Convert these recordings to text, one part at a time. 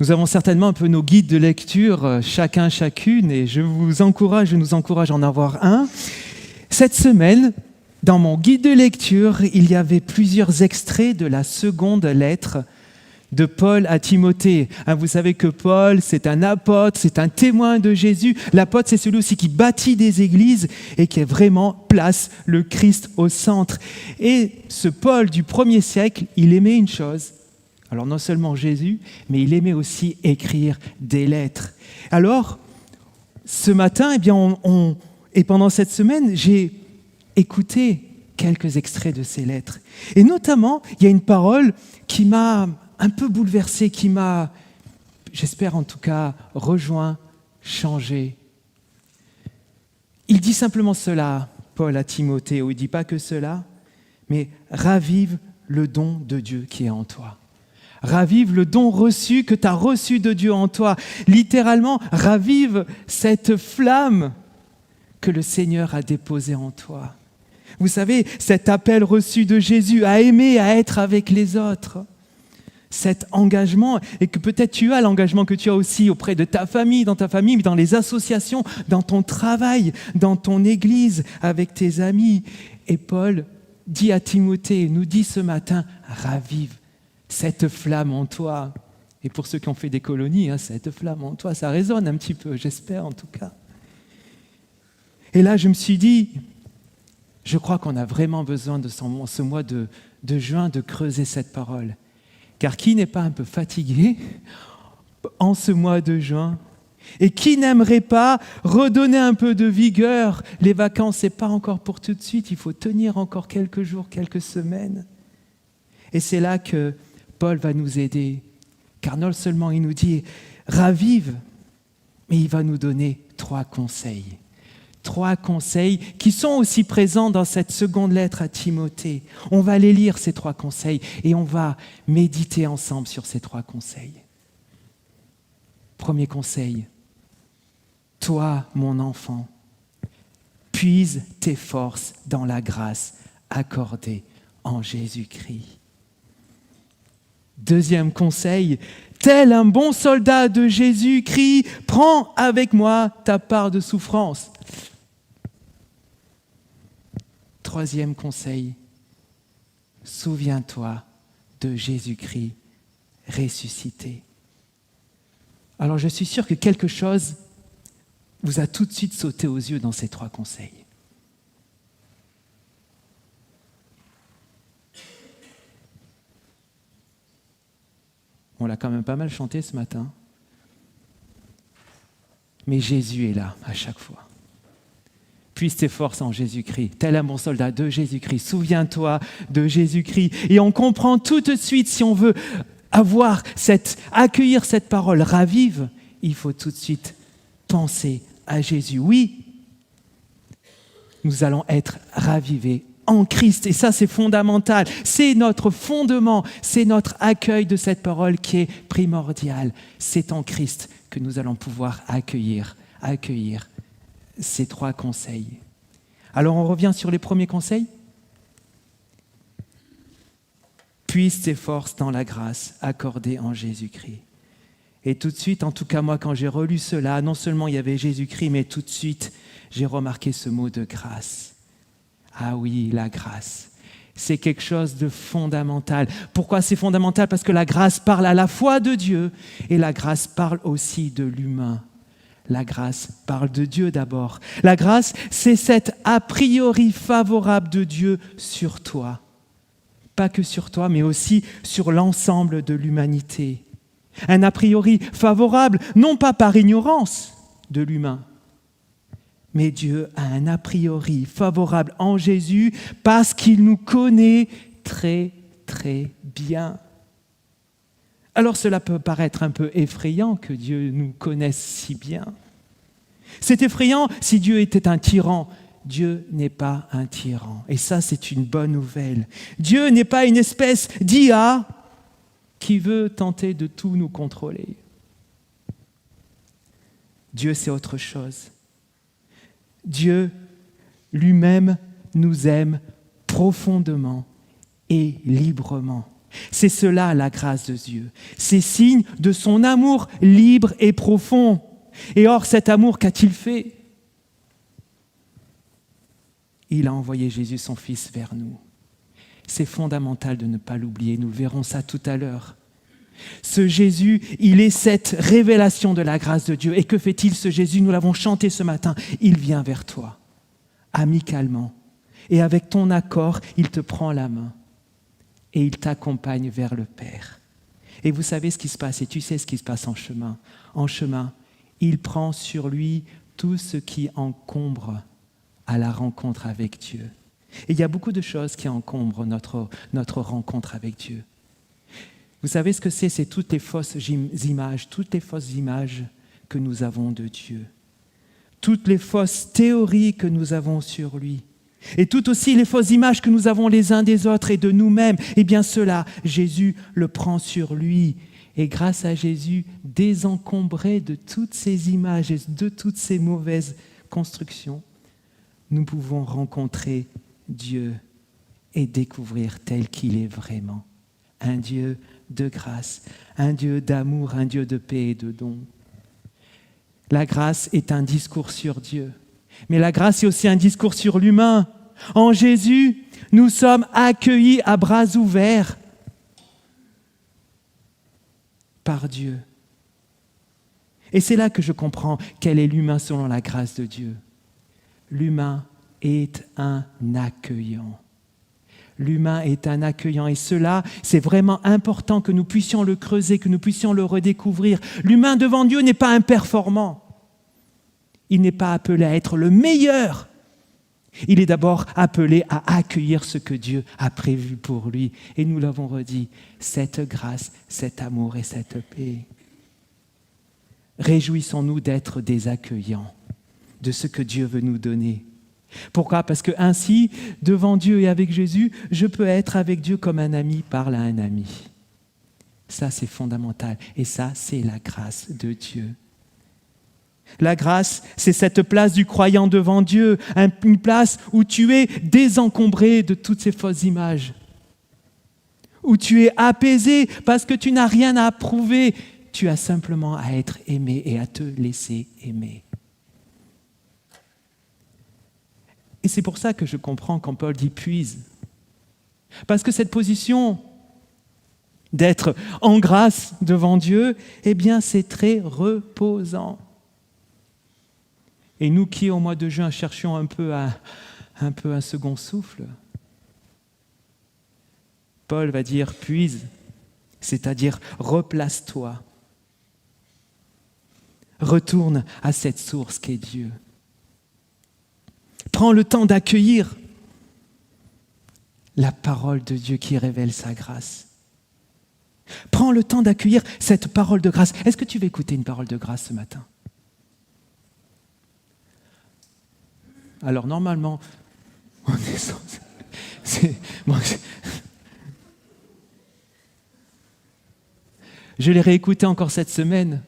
Nous avons certainement un peu nos guides de lecture, chacun, chacune, et je nous encourage à en avoir un. Cette semaine, dans mon guide de lecture, il y avait plusieurs extraits de la seconde lettre de Paul à Timothée. Vous savez que Paul, c'est un apôtre, c'est un témoin de Jésus. L'apôtre, c'est celui aussi qui bâtit des églises et qui vraiment place le Christ au centre. Et ce Paul du 1er siècle, il aimait une chose. Alors non seulement Jésus, mais il aimait aussi écrire des lettres. Alors, ce matin, et pendant cette semaine, j'ai écouté quelques extraits de ces lettres. Et notamment, il y a une parole qui m'a un peu bouleversé, qui m'a, j'espère en tout cas, rejoint, changé. Il dit simplement cela, Paul à Timothée, où il ne dit pas que cela, mais ravive le don de Dieu qui est en toi. Ravive le don reçu que tu as reçu de Dieu en toi. Littéralement, ravive cette flamme que le Seigneur a déposée en toi. Vous savez, cet appel reçu de Jésus à aimer, à être avec les autres. Cet engagement, et que peut-être tu as l'engagement que tu as aussi auprès de ta famille, mais dans les associations, dans ton travail, dans ton église, avec tes amis. Et Paul dit à Timothée, nous dit ce matin, ravive cette flamme en toi. Et pour ceux qui ont fait des colonies, cette flamme en toi, ça résonne un petit peu, j'espère en tout cas. Et là, je me suis dit, je crois qu'on a vraiment besoin de ce mois de juin de creuser cette parole. Car qui n'est pas un peu fatigué en ce mois de juin? Et qui n'aimerait pas redonner un peu de vigueur? Les vacances, ce n'est pas encore pour tout de suite, il faut tenir encore quelques jours, quelques semaines. Et c'est là que Paul va nous aider, car non seulement il nous dit « ravive », mais il va nous donner 3 conseils. 3 conseils qui sont aussi présents dans cette seconde lettre à Timothée. On va les lire, ces 3 conseils, et on va méditer ensemble sur ces 3 conseils. Premier conseil, toi, mon enfant, puise tes forces dans la grâce accordée en Jésus-Christ. Deuxième conseil, tel un bon soldat de Jésus-Christ, prends avec moi ta part de souffrance. Troisième conseil, souviens-toi de Jésus-Christ ressuscité. Alors je suis sûr que quelque chose vous a tout de suite sauté aux yeux dans ces 3 conseils. On l'a quand même pas mal chanté ce matin. Mais Jésus est là à chaque fois. Puise tes forces en Jésus-Christ, tel un bon soldat de Jésus-Christ. Souviens-toi de Jésus-Christ. Et on comprend tout de suite, si on veut accueillir cette parole ravive, il faut tout de suite penser à Jésus. Oui, nous allons être ravivés en Christ. Et ça, c'est fondamental. C'est notre fondement, c'est notre accueil de cette parole qui est primordial. C'est en Christ que nous allons pouvoir accueillir ces 3 conseils. Alors, on revient sur les premiers conseils. Puise tes forces dans la grâce accordée en Jésus-Christ. Et tout de suite, en tout cas moi, quand j'ai relu cela, non seulement il y avait Jésus-Christ, mais tout de suite, j'ai remarqué ce mot de grâce. Ah oui, la grâce, c'est quelque chose de fondamental. Pourquoi c'est fondamental? Parce que la grâce parle à la fois de Dieu et la grâce parle aussi de l'humain. La grâce parle de Dieu d'abord. La grâce, c'est cet a priori favorable de Dieu sur toi. Pas que sur toi, mais aussi sur l'ensemble de l'humanité. Un a priori favorable, non pas par ignorance de l'humain, mais Dieu a un a priori favorable en Jésus parce qu'il nous connaît très, très bien. Alors cela peut paraître un peu effrayant que Dieu nous connaisse si bien. C'est effrayant si Dieu était un tyran. Dieu n'est pas un tyran. Et ça, c'est une bonne nouvelle. Dieu n'est pas une espèce d'IA qui veut tenter de tout nous contrôler. Dieu, c'est autre chose. Dieu lui-même nous aime profondément et librement. C'est cela la grâce de Dieu. C'est signe de son amour libre et profond. Et or, cet amour, qu'a-t-il fait? Il a envoyé Jésus, son Fils, vers nous. C'est fondamental de ne pas l'oublier. Nous verrons ça tout à l'heure. Ce Jésus, il est cette révélation de la grâce de Dieu. Et que fait-il, ce Jésus? Nous l'avons chanté ce matin. Il vient vers toi, amicalement. Et avec ton accord, il te prend la main. Et il t'accompagne vers le Père. Et vous savez ce qui se passe, et tu sais ce qui se passe en chemin. En chemin, il prend sur lui tout ce qui encombre à la rencontre avec Dieu. Et il y a beaucoup de choses qui encombrent notre rencontre avec Dieu. Vous savez ce que c'est? C'est toutes les fausses images que nous avons de Dieu. Toutes les fausses théories que nous avons sur lui. Et tout aussi les fausses images que nous avons les uns des autres et de nous-mêmes. Eh bien cela, Jésus le prend sur lui. Et grâce à Jésus, désencombré de toutes ces images et de toutes ces mauvaises constructions, nous pouvons rencontrer Dieu et découvrir tel qu'il est vraiment. Un Dieu de grâce, un Dieu d'amour, un Dieu de paix et de don. La grâce est un discours sur Dieu. Mais la grâce est aussi un discours sur l'humain. En Jésus, nous sommes accueillis à bras ouverts par Dieu. Et c'est là que je comprends quel est l'humain selon la grâce de Dieu. L'humain est un accueillant. L'humain est un accueillant. Et cela, c'est vraiment important que nous puissions le creuser, que nous puissions le redécouvrir. L'humain devant Dieu n'est pas un performant. Il n'est pas appelé à être le meilleur. Il est d'abord appelé à accueillir ce que Dieu a prévu pour lui. Et nous l'avons redit, cette grâce, cet amour et cette paix. Réjouissons-nous d'être des accueillants de ce que Dieu veut nous donner. Pourquoi? Parce que ainsi, devant Dieu et avec Jésus, je peux être avec Dieu comme un ami parle à un ami. Ça, c'est fondamental. Et ça, c'est la grâce de Dieu. La grâce, c'est cette place du croyant devant Dieu, une place où tu es désencombré de toutes ces fausses images, où tu es apaisé parce que tu n'as rien à prouver, tu as simplement à être aimé et à te laisser aimer. Et c'est pour ça que je comprends quand Paul dit « puise ». Parce que cette position d'être en grâce devant Dieu, eh bien c'est très reposant. Et nous qui, au mois de juin, cherchions un peu un second souffle, Paul va dire « puise », c'est-à-dire « replace-toi ». Retourne à cette source qu'est Dieu. Prends le temps d'accueillir la parole de Dieu qui révèle sa grâce. Prends le temps d'accueillir cette parole de grâce. Est-ce que tu veux écouter une parole de grâce ce matin? Alors normalement, on est je l'ai réécouté encore cette semaine.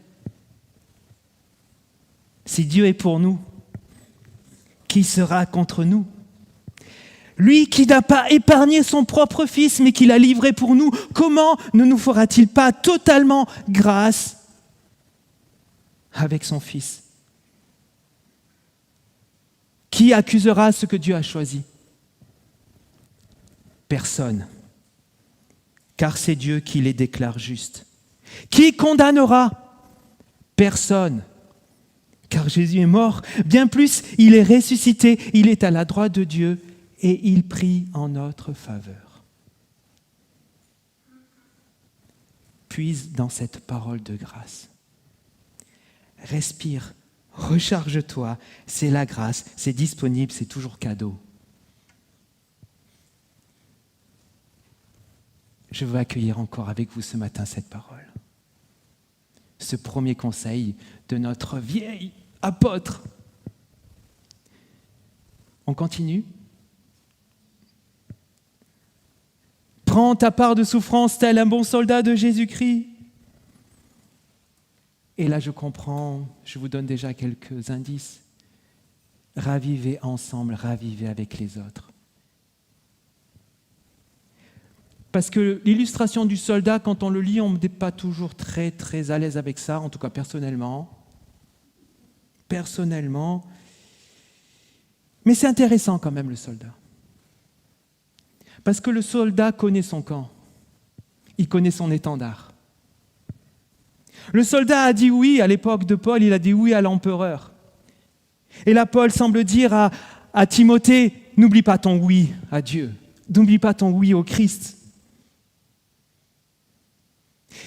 Si Dieu est pour nous, qui sera contre nous? Lui qui n'a pas épargné son propre Fils, mais qui l'a livré pour nous, comment ne nous fera-t-il pas totalement grâce avec son Fils? Qui accusera ce que Dieu a choisi? Personne, car c'est Dieu qui les déclare justes. Qui condamnera? Personne, car Jésus est mort. Bien plus, il est ressuscité, il est à la droite de Dieu et il prie en notre faveur. Puise dans cette parole de grâce. Respire, recharge-toi, c'est la grâce, c'est disponible, c'est toujours cadeau. Je veux accueillir encore avec vous ce matin cette parole. Ce premier conseil de notre vieil apôtre. On continue. Prends ta part de souffrance tel un bon soldat de Jésus-Christ. Et là, je comprends, je vous donne déjà quelques indices. Ravivez ensemble, ravivez avec les autres. Parce que l'illustration du soldat, quand on le lit, on n'est pas toujours très, très à l'aise avec ça, en tout cas personnellement. Mais c'est intéressant quand même, le soldat. Parce que le soldat connaît son camp. Il connaît son étendard. Le soldat a dit oui à l'époque de Paul, il a dit oui à l'empereur. Et là, Paul semble dire à Timothée, n'oublie pas ton oui à Dieu, n'oublie pas ton oui au Christ.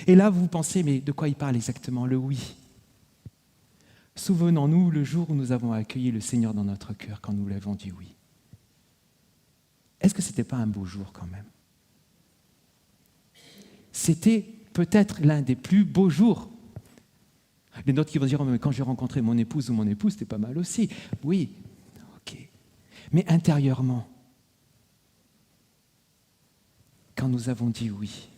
Et là, vous pensez, mais de quoi il parle exactement, le oui? Souvenons-nous le jour où nous avons accueilli le Seigneur dans notre cœur, quand nous lui avons dit oui. Est-ce que ce n'était pas un beau jour quand même? C'était peut-être l'un des plus beaux jours. Les nôtres qui vont dire, oh, mais quand j'ai rencontré mon épouse ou mon époux, c'était pas mal aussi. Oui, ok. Mais intérieurement, quand nous avons dit oui,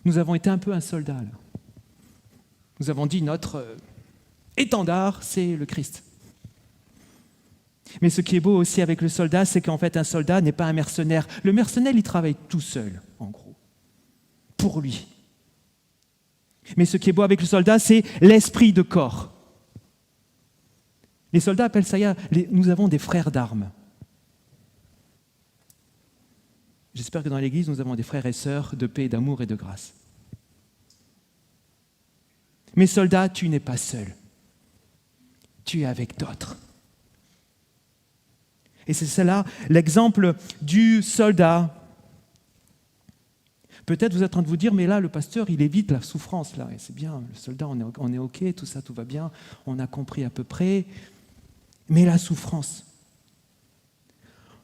nous avons été un peu un soldat, là. Nous avons dit notre étendard, c'est le Christ. Mais ce qui est beau aussi avec le soldat, c'est qu'en fait, un soldat n'est pas un mercenaire. Le mercenaire, il travaille tout seul, en gros, pour lui. Mais ce qui est beau avec le soldat, c'est l'esprit de corps. Les soldats appellent ça, nous avons des frères d'armes. J'espère que dans l'Église, nous avons des frères et sœurs de paix, d'amour et de grâce. Mais soldat, tu n'es pas seul. Tu es avec d'autres. Et c'est cela l'exemple du soldat. Peut-être vous êtes en train de vous dire, mais là, le pasteur, il évite la souffrance. Là. Et c'est bien, le soldat, on est OK, tout ça, tout va bien, on a compris à peu près. Mais la souffrance.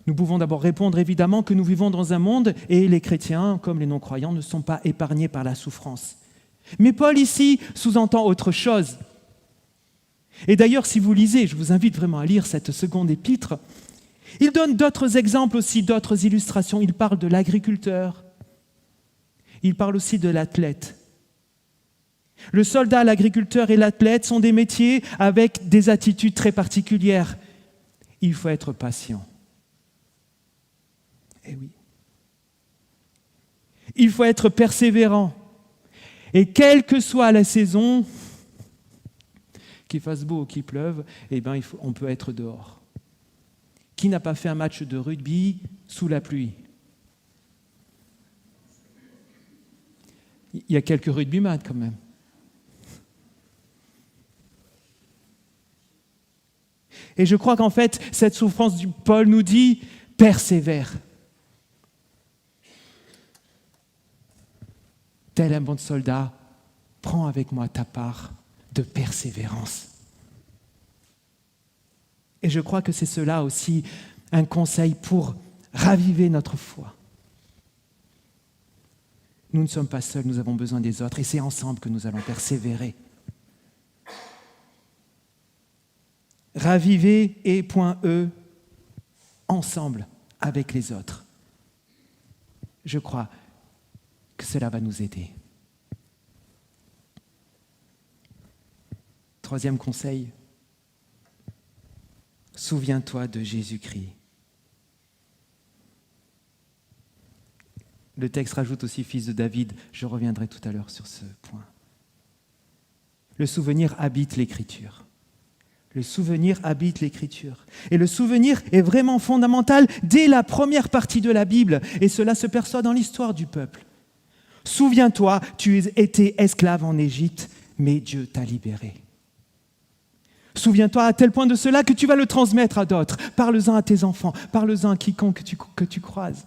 Nous pouvons d'abord répondre évidemment que nous vivons dans un monde, et les chrétiens, comme les non-croyants, ne sont pas épargnés par la souffrance. Mais Paul, ici, sous-entend autre chose. Et d'ailleurs, si vous lisez, je vous invite vraiment à lire cette seconde épître, il donne d'autres exemples aussi, d'autres illustrations. Il parle de l'agriculteur. Il parle aussi de l'athlète. Le soldat, l'agriculteur et l'athlète sont des métiers avec des attitudes très particulières. Il faut être patient. Eh oui. Il faut être persévérant. Et quelle que soit la saison, qu'il fasse beau ou qu'il pleuve, eh bien, on peut être dehors. Qui n'a pas fait un match de rugby sous la pluie? Il y a quelques rugbyman quand même. Et je crois qu'en fait, cette souffrance du Paul nous dit, persévère. Tel un bon soldat, prends avec moi ta part de persévérance. Et je crois que c'est cela aussi un conseil pour raviver notre foi. Nous ne sommes pas seuls, nous avons besoin des autres et c'est ensemble que nous allons persévérer. Raviver et point E, ensemble avec les autres. Je crois que cela va nous aider. Troisième conseil, souviens-toi de Jésus-Christ. Le texte rajoute aussi fils de David, je reviendrai tout à l'heure sur ce point. Le souvenir habite l'Écriture. Le souvenir habite l'Écriture. Et le souvenir est vraiment fondamental dès la première partie de la Bible, et cela se perçoit dans l'histoire du peuple. Souviens-toi, tu étais esclave en Égypte, mais Dieu t'a libéré. Souviens-toi à tel point de cela que tu vas le transmettre à d'autres. Parle-en à tes enfants, parle-en à quiconque que tu croises.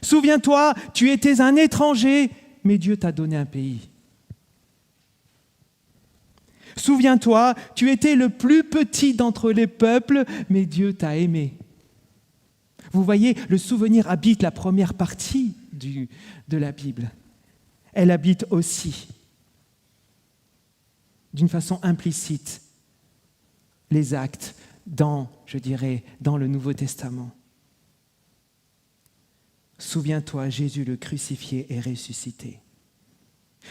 Souviens-toi, tu étais un étranger, mais Dieu t'a donné un pays. Souviens-toi, tu étais le plus petit d'entre les peuples, mais Dieu t'a aimé. Vous voyez, le souvenir habite la première partie de la Bible. Elle habite aussi, d'une façon implicite, les actes dans le Nouveau Testament. Souviens-toi, Jésus le crucifié et ressuscité.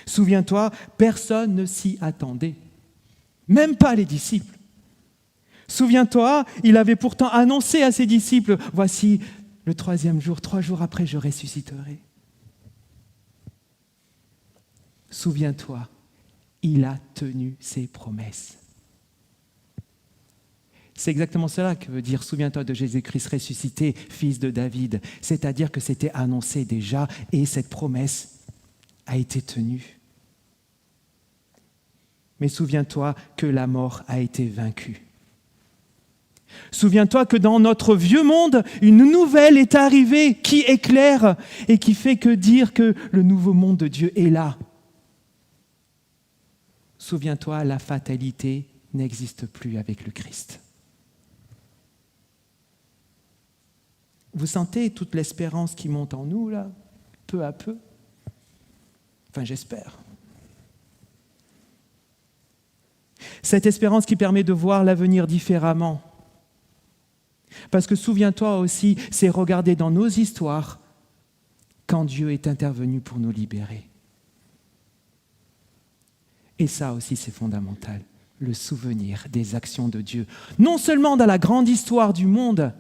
Souviens-toi, personne ne s'y attendait, même pas les disciples. Souviens-toi, il avait pourtant annoncé à ses disciples, voici Le troisième jour, 3 jours après, je ressusciterai. Souviens-toi, il a tenu ses promesses. C'est exactement cela que veut dire « Souviens-toi de Jésus-Christ ressuscité, fils de David ». C'est-à-dire que c'était annoncé déjà et cette promesse a été tenue. Mais souviens-toi que la mort a été vaincue. Souviens-toi que dans notre vieux monde, une nouvelle est arrivée qui éclaire et qui fait que dire que le nouveau monde de Dieu est là. Souviens-toi, la fatalité n'existe plus avec le Christ. Vous sentez toute l'espérance qui monte en nous, là, peu à peu? Enfin, j'espère. Cette espérance qui permet de voir l'avenir différemment. Parce que souviens-toi aussi, c'est regarder dans nos histoires quand Dieu est intervenu pour nous libérer. Et ça aussi, c'est fondamental, le souvenir des actions de Dieu. Non seulement dans la grande histoire du monde,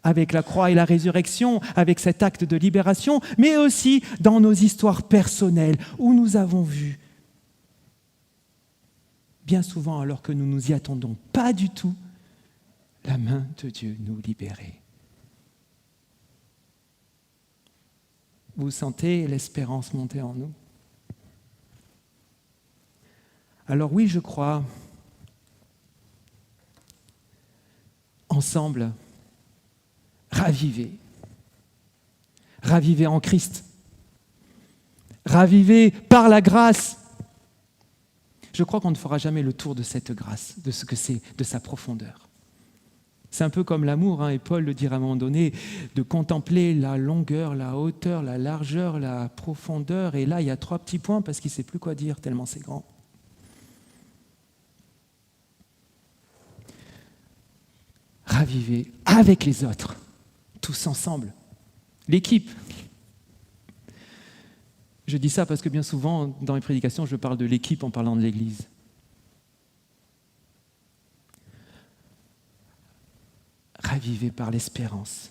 avec la croix et la résurrection, avec cet acte de libération, mais aussi dans nos histoires personnelles, où nous avons vu, bien souvent alors que nous ne nous y attendons pas du tout, la main de Dieu nous libérer. Vous sentez l'espérance monter en nous? Alors oui, je crois, ensemble, raviver en Christ, raviver par la grâce. Je crois qu'on ne fera jamais le tour de cette grâce, de ce que c'est, de sa profondeur. C'est un peu comme l'amour, et Paul le dit à un moment donné, de contempler la longueur, la hauteur, la largeur, la profondeur. Et là, il y a 3 petits points parce qu'il ne sait plus quoi dire, tellement c'est grand. Raviver avec les autres, tous ensemble, l'équipe. Je dis ça parce que bien souvent, dans les prédications, je parle de l'équipe en parlant de l'Église. Raviver par l'espérance.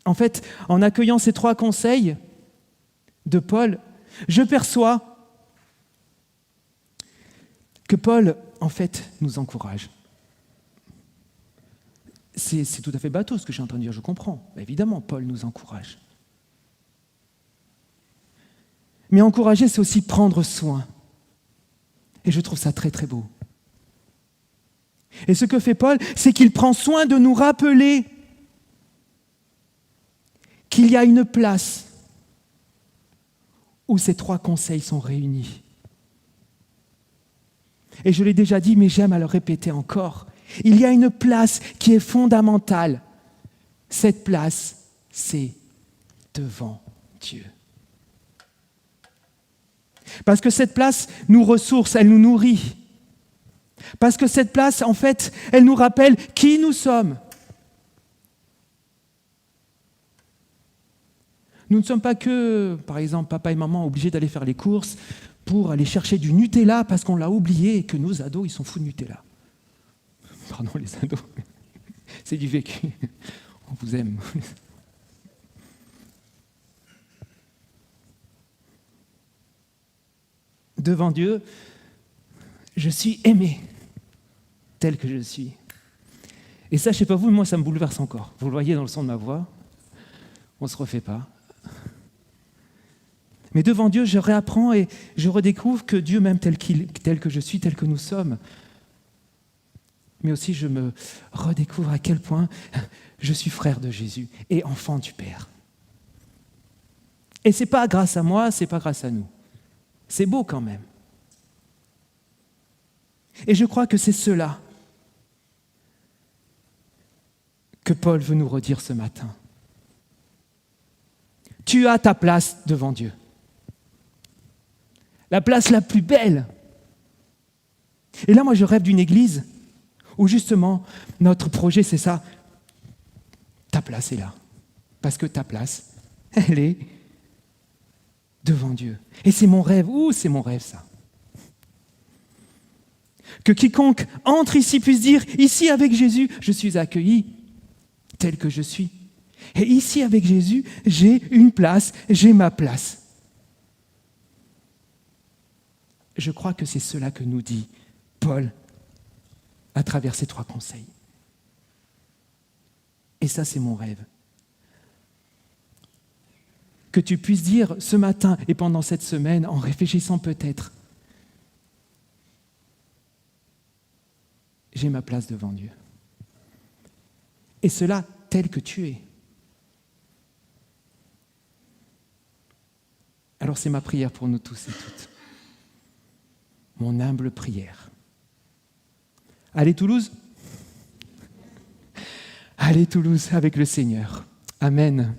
En fait, en accueillant ces 3 conseils de Paul, je perçois que Paul, en fait, nous encourage. C'est tout à fait bateau ce que je suis en train de dire, je comprends. Évidemment, Paul nous encourage. Mais encourager, c'est aussi prendre soin. Et je trouve ça très très beau. Et ce que fait Paul, c'est qu'il prend soin de nous rappeler qu'il y a une place où ces 3 conseils sont réunis. Et je l'ai déjà dit, mais j'aime à le répéter encore. Il y a une place qui est fondamentale. Cette place, c'est devant Dieu. Parce que cette place nous ressource, elle nous nourrit. Parce que cette place, en fait, elle nous rappelle qui nous sommes. Nous ne sommes pas que, par exemple, papa et maman obligés d'aller faire les courses pour aller chercher du Nutella parce qu'on l'a oublié et que nos ados, ils sont fous de Nutella. Pardon, les ados. C'est du vécu. On vous aime. Devant Dieu, je suis aimé tel que je suis. Et ça, je ne sais pas vous, mais moi, ça me bouleverse encore. Vous le voyez dans le son de ma voix. On ne se refait pas. Mais devant Dieu, je réapprends et je redécouvre que Dieu m'aime tel que je suis, tel que nous sommes. Mais aussi, je me redécouvre à quel point je suis frère de Jésus et enfant du Père. Et ce n'est pas grâce à moi, ce n'est pas grâce à nous. C'est beau quand même. Et je crois que c'est cela que Paul veut nous redire ce matin. Tu as ta place devant Dieu. La place la plus belle. Et là, moi, je rêve d'une église où justement, notre projet, c'est ça. Ta place est là. Parce que ta place, elle est devant Dieu. Et c'est mon rêve. C'est mon rêve, ça. Que quiconque entre ici puisse dire, ici avec Jésus, je suis accueilli. tel que je suis. Et ici, avec Jésus, j'ai une place, j'ai ma place. Je crois que c'est cela que nous dit Paul à travers ces 3 conseils. Et ça, c'est mon rêve. Que tu puisses dire ce matin et pendant cette semaine, en réfléchissant peut-être, j'ai ma place devant Dieu. Et cela tel que tu es. Alors c'est ma prière pour nous tous et toutes. Mon humble prière. Allez Toulouse. Allez Toulouse avec le Seigneur. Amen.